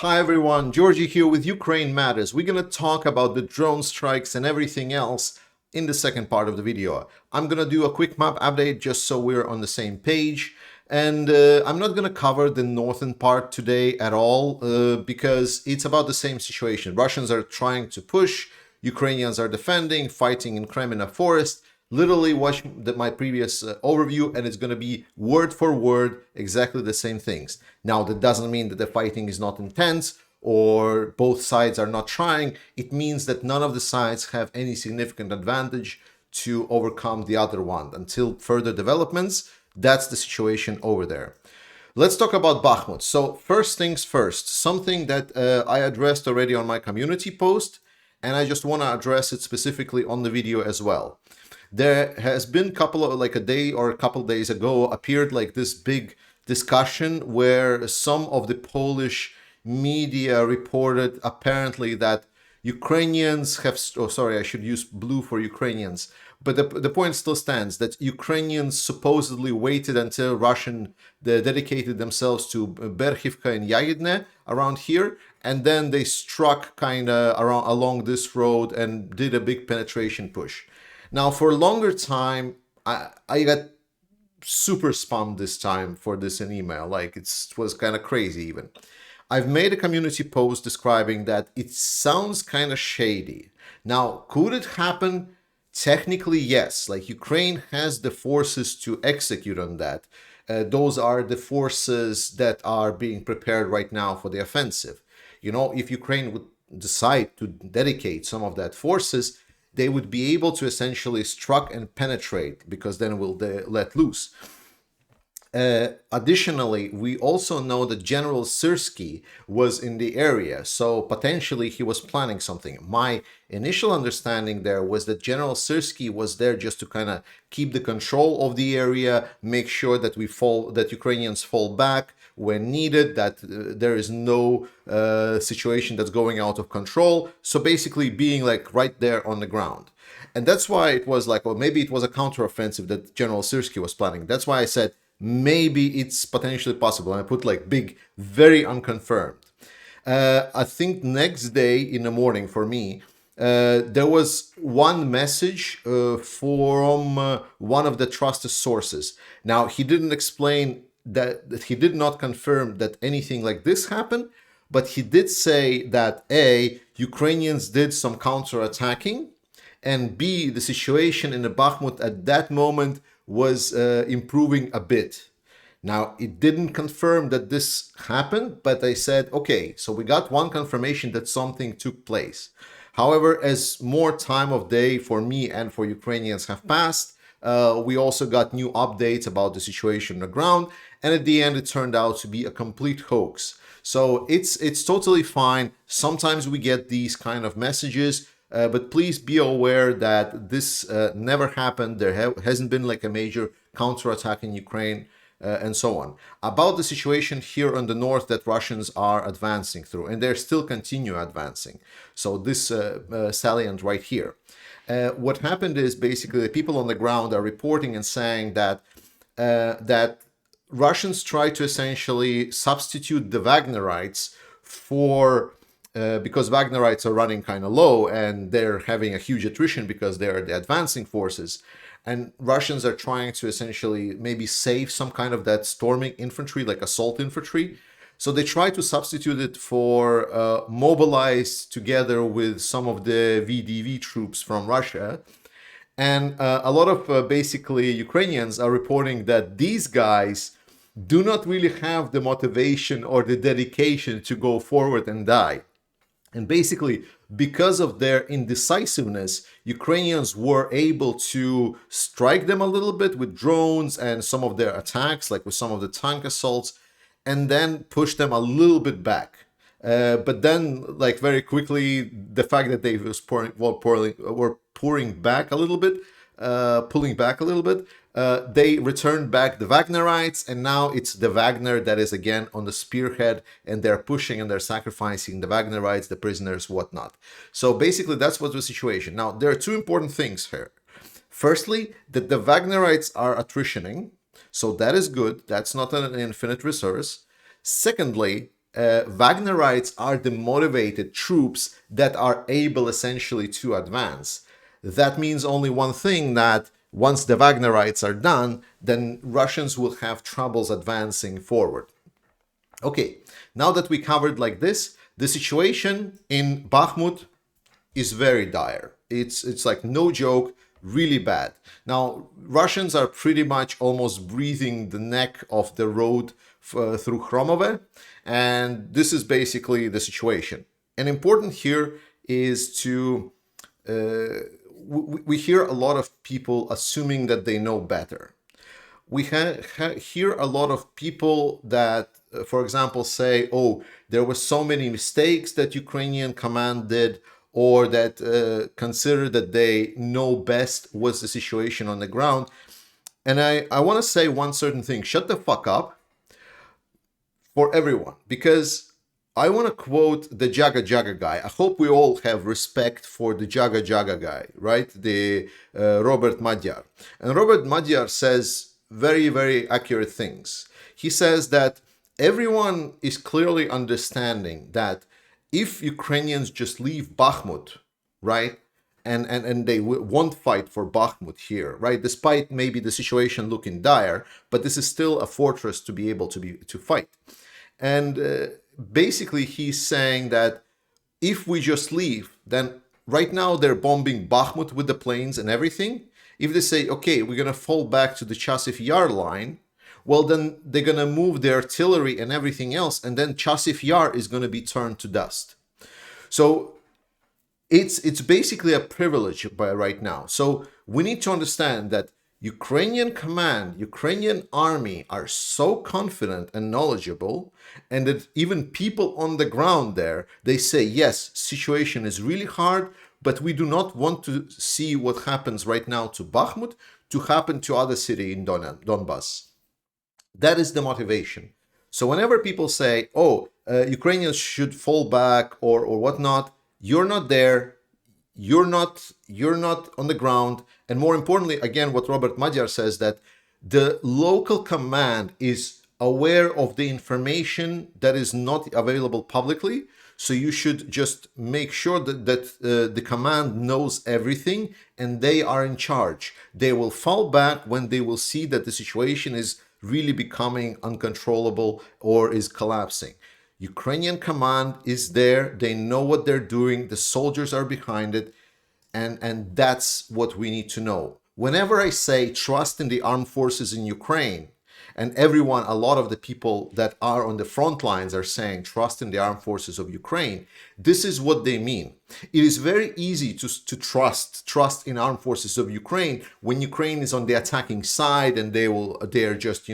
Hi everyone, Georgie here with Ukraine Matters. We're going to talk about the drone strikes and everything else in the second part of the video. I'm going to do a quick map update just so we're on the same page. And I'm not going to cover the northern part today at all because it's about the same situation. Russians are trying to push, Ukrainians are defending, fighting in Kremina forest. Literally watch my previous overview and it's going to be word for word exactly the same things. Now, that doesn't mean that the fighting is not intense or both sides are not trying. It means that none of the sides have any significant advantage to overcome the other one. Until further developments, that's the situation over there. Let's talk about Bakhmut. So first things first, something that I addressed already on my community post, and I just want to address it specifically on the video as well. There has been a day or a couple days ago appeared like this big discussion where some of the Polish media reported apparently that Ukrainians have, oh sorry, I should use blue for Ukrainians, but the point still stands that Ukrainians supposedly waited until they dedicated themselves to Berchivka and Yagidne around here, and then they struck kind of along this road and did a big penetration push. Now, for a longer time, I got super spammed this time for this in email. Like it was kind of crazy even. I've made a community post describing that it sounds kind of shady. Now, could it happen? Technically, yes. Like Ukraine has the forces to execute on that. Those are the forces that are being prepared right now for the offensive. You know, if Ukraine would decide to dedicate some of that forces, they would be able to essentially struck and penetrate because then will they let loose. Additionally, we also know that General Syrski was in the area, so potentially he was planning something. My initial understanding there was that General Syrski was there just to kind of keep the control of the area, make sure that that Ukrainians fall back when needed, that there is no situation that's going out of control. So basically being like right there on the ground. And that's why it was like, well, maybe it was a counteroffensive that General Syrski was planning. That's why I said, maybe it's potentially possible. And I put like big, very unconfirmed. I think next day in the morning for me, there was one message from one of the trusted sources. Now, he didn't explain that he did not confirm that anything like this happened, but he did say that A, Ukrainians did some counterattacking, and B, the situation in the Bakhmut at that moment was improving a bit. Now, it didn't confirm that this happened, but I said, okay, so we got one confirmation that something took place. However, as more time of day for me and for Ukrainians have passed, we also got new updates about the situation on the ground, and at the end it turned out to be a complete hoax. So it's totally fine. Sometimes we get these kind of messages, but please be aware that this never happened. There hasn't been like a major counterattack in Ukraine and so on. About the situation here on the north that Russians are advancing through, and they're still continue advancing. So this salient right here. What happened is basically the people on the ground are reporting and saying that that Russians try to essentially substitute the Wagnerites for because Wagnerites are running kind of low and they're having a huge attrition because they're the advancing forces. And Russians are trying to essentially maybe save some kind of that storming infantry, like assault infantry. So they try to substitute it for mobilized together with some of the VDV troops from Russia. And a lot of basically Ukrainians are reporting that these guys do not really have the motivation or the dedication to go forward and die. And basically, because of their indecisiveness, Ukrainians were able to strike them a little bit with drones and some of their attacks, like with some of the tank assaults, and then push them a little bit back. But then, like very quickly, the fact that they were pouring back a little bit, pulling back a little bit, they returned back the Wagnerites, and now it's the Wagner that is again on the spearhead, and they're pushing and they're sacrificing the Wagnerites, the prisoners, whatnot. So basically, that's what's the situation. Now, there are two important things here. Firstly, that the Wagnerites are attritioning, so that is good. That's not an infinite resource. Secondly, Wagnerites are the motivated troops that are able essentially to advance. That means only one thing, that once the Wagnerites are done, then Russians will have troubles advancing forward. Okay, now that we covered like this, the situation in Bakhmut is very dire. It's like no joke, really bad. Now Russians are pretty much almost breathing the neck of the road through Chromove, and this is basically the situation. And important here is to we hear a lot of people assuming that they know better. We hear a lot of people that, for example, say, oh, there were so many mistakes that Ukrainian command did, or that consider that they know best what's the situation on the ground. And I want to say one certain thing: shut the fuck up, for everyone, because I want to quote the Jaga Jaga guy. I hope we all have respect for the Jaga Jaga guy, right? The Robert Magyar. And Robert Magyar says very, very accurate things. He says that everyone is clearly understanding that if Ukrainians just leave Bakhmut, right, and they won't fight for Bakhmut here, right, despite maybe the situation looking dire, but this is still a fortress to be able to fight. And basically he's saying that if we just leave, then right now they're bombing Bakhmut with the planes and everything. If they say, okay, we're going to fall back to the Chasiv Yar line, well, then they're going to move the artillery and everything else, and then Chasiv Yar is going to be turned to dust. So it's basically a privilege by right now. So we need to understand that Ukrainian command, Ukrainian army are so confident and knowledgeable, and that even people on the ground there, they say, yes, situation is really hard, but we do not want to see what happens right now to Bakhmut to happen to other city in Donbass. That is the motivation. So whenever people say, oh, Ukrainians should fall back or whatnot, you're not there. You're not on the ground. And more importantly, again, what Robert Magyar says, that the local command is aware of the information that is not available publicly. So you should just make sure that the command knows everything and they are in charge. They will fall back when they will see that the situation is really becoming uncontrollable or is collapsing. Ukrainian command is there. They know what they're doing. The soldiers are behind it. And that's what we need to know. Whenever I say trust in the armed forces in Ukraine, and everyone, a lot of the people that are on the front lines are saying trust in the armed forces of Ukraine, this is what they mean. It is very easy to trust in armed forces of Ukraine when Ukraine is on the attacking side and they're just,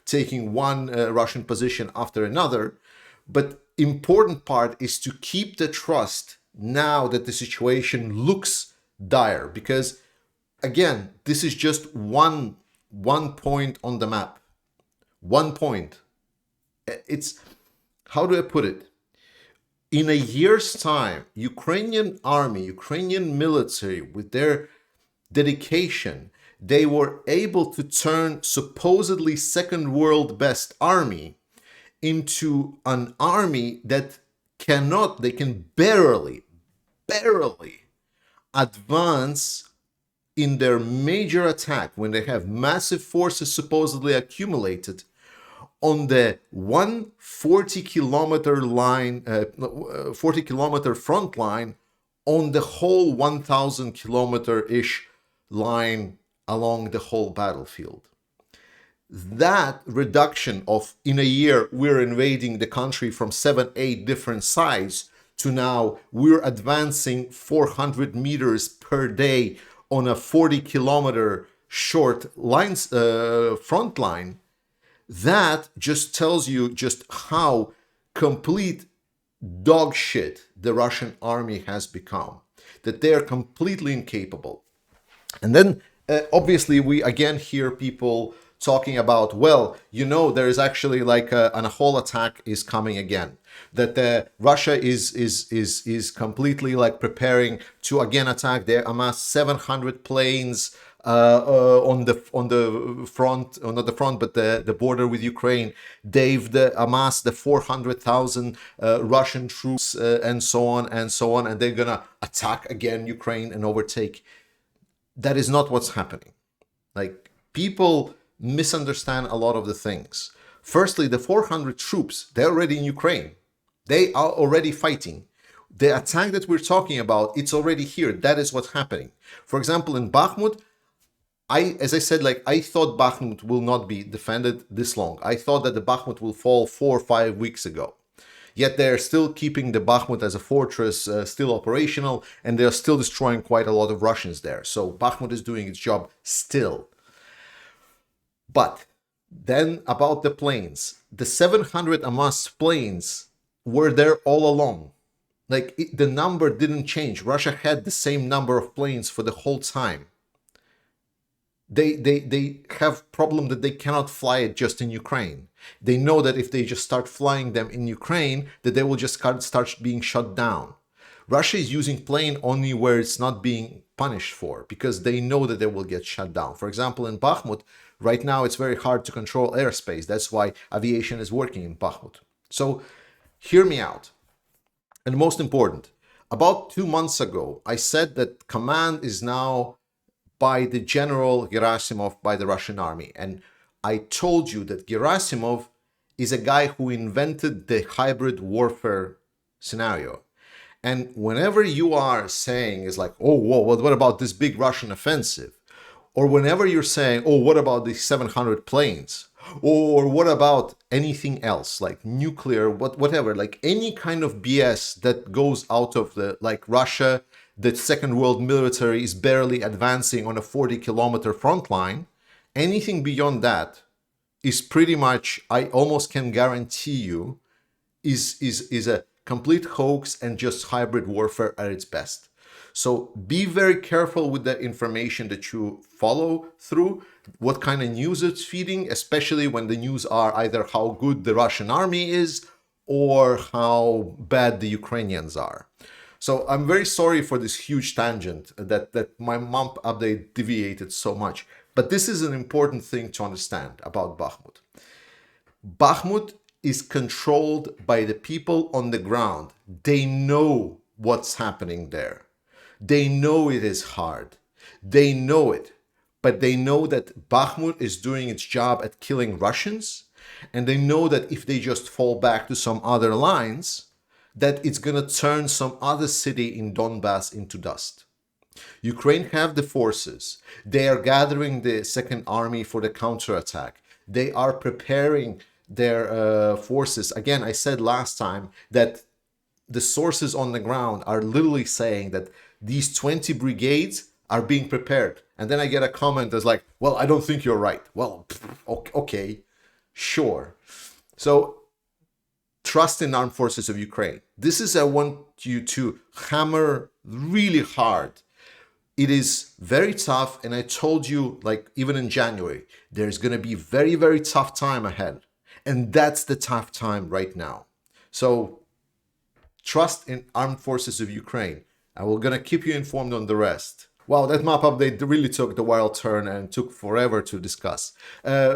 taking one Russian position after another. But important part is to keep the trust now that the situation looks dire, because again, this is just one point on the map. 1 point. It's, how do I put it? In a year's time, Ukrainian army, Ukrainian military, with their dedication, they were able to turn supposedly second world best army into an army that they can barely advance in their major attack when they have massive forces supposedly accumulated on the 140-kilometer line, 40-kilometer front line on the whole 1,000-kilometer-ish line along the whole battlefield. That reduction of, in a year, we're invading the country from 7-8 different sides to now we're advancing 400 meters per day on a 40-kilometer short lines, front line. That just tells you just how complete dog shit the Russian army has become, that they are completely incapable. And then obviously we again hear people talking about, well, there is actually like a whole attack is coming again, that Russia is completely like preparing to again attack. They amassed 700 planes on the front, or not the front, but the border with Ukraine. They've amassed the 400,000 Russian troops and so on and so on, and they're gonna attack again Ukraine and overtake. That is not what's happening. Like, people misunderstand a lot of the things. Firstly, the 400 troops, they're already in Ukraine. They are already fighting. The attack that we're talking about, it's already here. That is what's happening. For example, in Bakhmut, as I said, like, I thought Bakhmut will not be defended this long. I thought that the Bakhmut will fall 4 or 5 weeks ago. Yet they're still keeping the Bakhmut as a fortress, still operational, and they're still destroying quite a lot of Russians there. So Bakhmut is doing its job still. But then about the planes, the 700 amassed planes were there all along. Like, the number didn't change. Russia had the same number of planes for the whole time. They have problem that they cannot fly it just in Ukraine. They know that if they just start flying them in Ukraine, that they will just start being shut down. Russia is using plane only where it's not being punished for, because they know that they will get shut down. For example, in Bakhmut, right now it's very hard to control airspace. That's why aviation is working in Bakhmut. So hear me out. And most important, about 2 months ago, I said that command is now by the General Gerasimov, by the Russian army. And I told you that Gerasimov is a guy who invented the hybrid warfare scenario. And whenever you are saying is like, oh, whoa, what about this big Russian offensive? Or whenever you're saying, oh, what about these 700 planes? Or what about anything else, like nuclear, whatever, like any kind of BS that goes out of the, like, Russia, the second world military is barely advancing on a 40-kilometer front line. Anything beyond that is pretty much, I almost can guarantee you, is a complete hoax and just hybrid warfare at its best. So be very careful with the information that you follow through, what kind of news it's feeding, especially when the news are either how good the Russian army is or how bad the Ukrainians are. So I'm very sorry for this huge tangent that my month update deviated so much. But this is an important thing to understand about Bakhmut. Bakhmut is controlled by the people on the ground. They know what's happening there. They know it is hard. They know it. But they know that Bakhmut is doing its job at killing Russians. And they know that if they just fall back to some other lines, that it's going to turn some other city in Donbass into dust. Ukraine have the forces. They are gathering the second army for the counterattack. They are preparing their forces. Again, I said last time that the sources on the ground are literally saying that these 20 brigades are being prepared. And then I get a comment that's like, well, I don't think you're right. Well, okay, sure. So trust in armed forces of Ukraine. This is, I want you to hammer really hard. It is very tough. And I told you, like, even in January, there's going to be very, very tough time ahead. And that's the tough time right now. So trust in armed forces of Ukraine. And we're going to keep you informed on the rest. Wow, that map update really took the wild turn and took forever to discuss.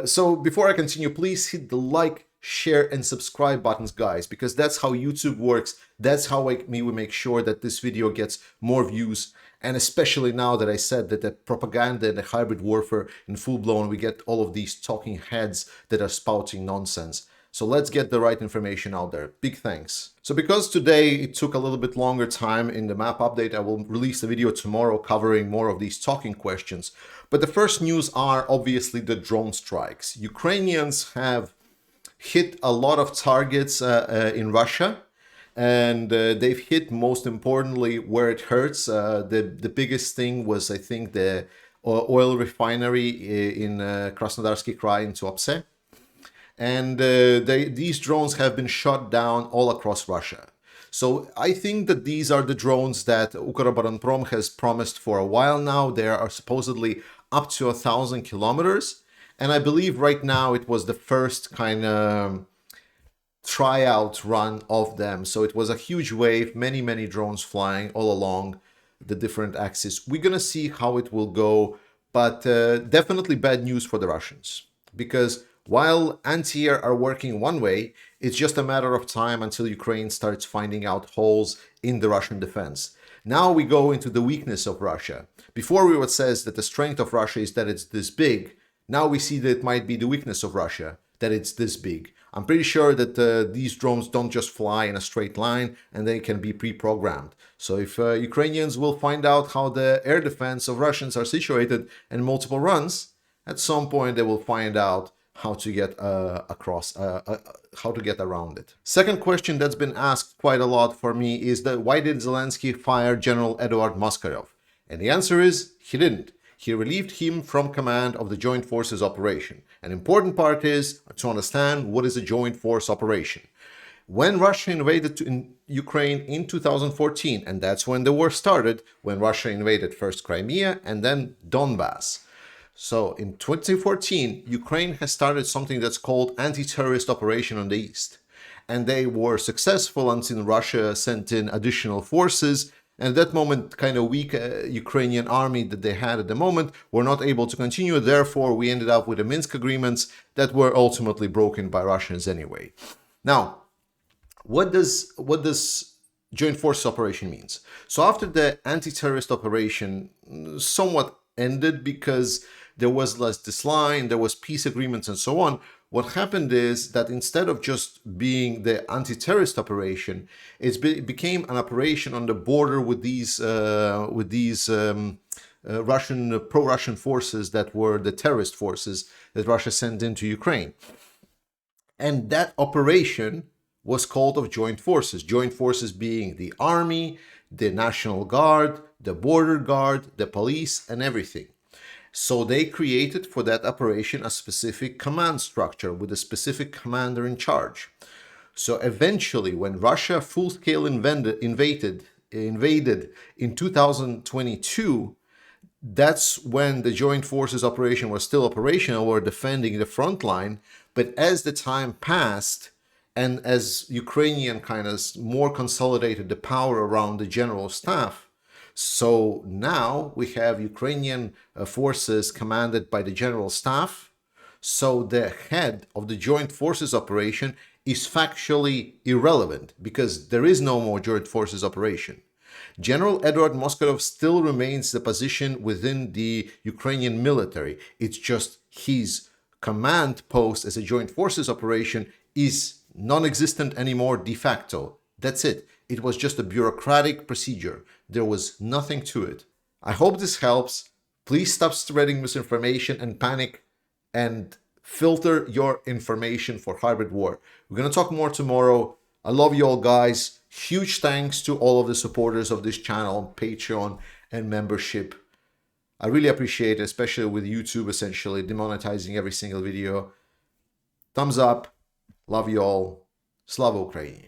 So before I continue, please hit the like, share, and subscribe buttons, guys, because that's how YouTube works. That's how we make sure that this video gets more views. And especially now that I said that the propaganda and the hybrid warfare in full blown, we get all of these talking heads that are spouting nonsense. So let's get the right information out there. Big thanks. So because today it took a little bit longer time in the map update, I will release a video tomorrow covering more of these talking questions. But the first news are obviously the drone strikes. Ukrainians have hit a lot of targets in Russia, and they've hit, most importantly, where it hurts. The biggest thing was, I think, the oil refinery in Krasnodarsky Krai in Tuapse. And these drones have been shot down all across Russia. So I think that these are the drones that Ukroboronprom has promised for a while now. They are supposedly up to 1,000 kilometers. And I believe right now it was the first kind of tryout run of them. So it was a huge wave, many, many drones flying all along the different axes. We're going to see how it will go. but definitely bad news for the Russians, because while anti-air are working one way, it's just a matter of time until Ukraine starts finding out holes in the Russian defense. Now we go into the weakness of Russia. Before we would say that the strength of Russia is that it's this big. Now we see that it might be the weakness of Russia, that it's this big. I'm pretty sure that these drones don't just fly in a straight line and they can be pre-programmed. So if Ukrainians will find out how the air defense of Russians are situated in multiple runs, at some point they will find out how to get how to get around it. Second question that's been asked quite a lot for me is that why did Zelensky fire General Eduard Moskalov? And the answer is he didn't. He relieved him from command of the Joint Forces operation. An important part is to understand what is a joint force operation. When Russia invaded Ukraine in 2014, and that's when the war started, when Russia invaded first Crimea and then Donbass. So in 2014, Ukraine has started something that's called anti-terrorist operation on the east. And they were successful until Russia sent in additional forces. And at that moment, kind of weak Ukrainian army that they had at the moment were not able to continue. Therefore, we ended up with the Minsk agreements that were ultimately broken by Russians anyway. Now, what does joint forces operation means? So after the anti-terrorist operation somewhat ended because there was less disline, there was peace agreements and so on, what happened is that instead of just being the anti-terrorist operation, it became an operation on the border with these Russian pro-Russian forces that were the terrorist forces that Russia sent into Ukraine. And that operation was called of joint forces. Joint forces being the army, the National Guard, the border guard, the police, and everything. So they created for that operation a specific command structure with a specific commander in charge. So eventually, when Russia full-scale invaded in 2022, that's when the joint forces operation was still operational, were defending the front line. But as the time passed, and as Ukrainian kind of more consolidated the power around the general staff, so now we have Ukrainian forces commanded by the general staff. So the head of the joint forces operation is factually irrelevant because there is no more joint forces operation. General Eduard Moskalov still remains the position within the Ukrainian military. It's just his command post as a joint forces operation is non-existent anymore de facto. That's it. It was just a bureaucratic procedure. There was nothing to it. I hope this helps. Please stop spreading misinformation and panic and filter your information for hybrid war. We're going to talk more tomorrow. I love you all, guys. Huge thanks to all of the supporters of this channel, Patreon and membership. I really appreciate it, especially with YouTube essentially demonetizing every single video. Thumbs up. Love you all. Slava Ukraini.